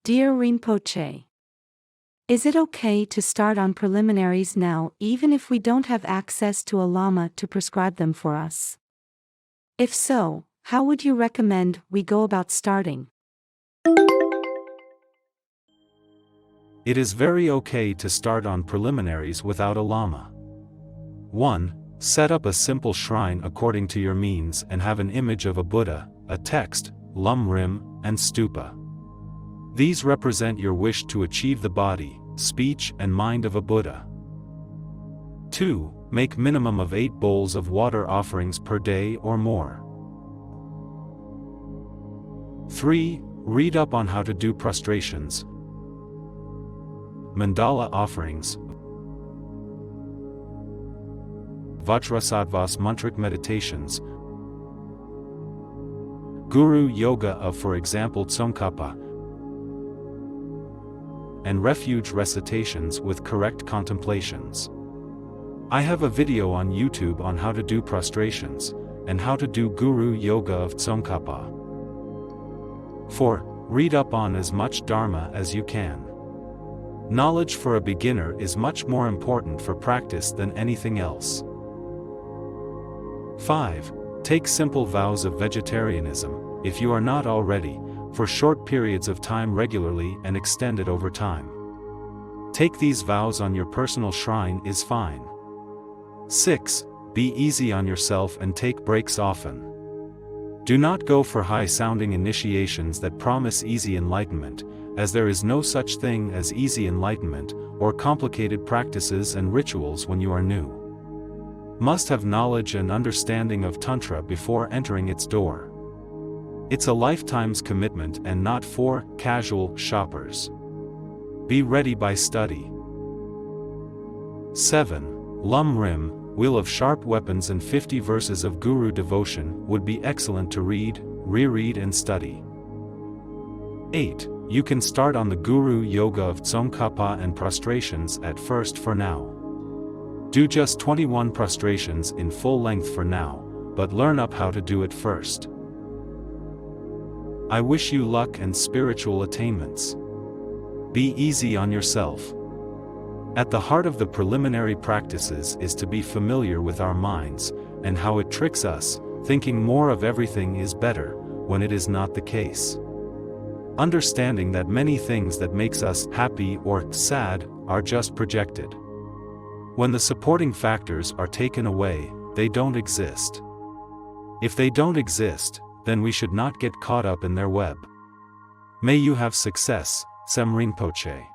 Dear Rinpoche, is it okay to start on preliminaries now even if we don't have access to a Lama to prescribe them for us? If so, how would you recommend we go about starting? It is very okay to start on preliminaries without a Lama. 1. Set up a simple shrine according to your means and have an image of a Buddha, a text, Lum Rim, and Stupa. These represent your wish to achieve the body, speech and mind of a Buddha. 2. Make minimum of 8 bowls of water offerings per day or more. 3. Read up on how to do prostrations, mandala offerings, Vajrasattva's mantric meditations, Guru Yoga of, for example, Tsongkhapa, and refuge recitations with correct contemplations. I have a video on YouTube on how to do prostrations, and how to do Guru Yoga of Tsongkhapa. 4. Read up on as much Dharma as you can. Knowledge for a beginner is much more important for practice than anything else. 5. Take simple vows of vegetarianism, if you are not already, for short periods of time regularly and extend it over time. Take these vows on your personal shrine is fine. 6. Be easy on yourself and take breaks often. Do not go for high-sounding initiations that promise easy enlightenment, as there is no such thing as easy enlightenment, or complicated practices and rituals when you are new. Must have knowledge and understanding of Tantra before entering its door. It's a lifetime's commitment and not for casual shoppers. Be ready by study. 7. Lum Rim, Wheel of Sharp Weapons and 50 verses of Guru devotion would be excellent to read, reread and study. 8. You can start on the Guru Yoga of Tsongkhapa and prostrations at first for now. Do just 21 prostrations in full length for now, but learn up how to do it first. I wish you luck and spiritual attainments. Be easy on yourself. At the heart of the preliminary practices is to be familiar with our minds, and how it tricks us, thinking more of everything is better, when it is not the case. Understanding that many things that makes us happy or sad are just projected. When the supporting factors are taken away, they don't exist. If they don't exist, then we should not get caught up in their web. May you have success, Tsem Rinpoche.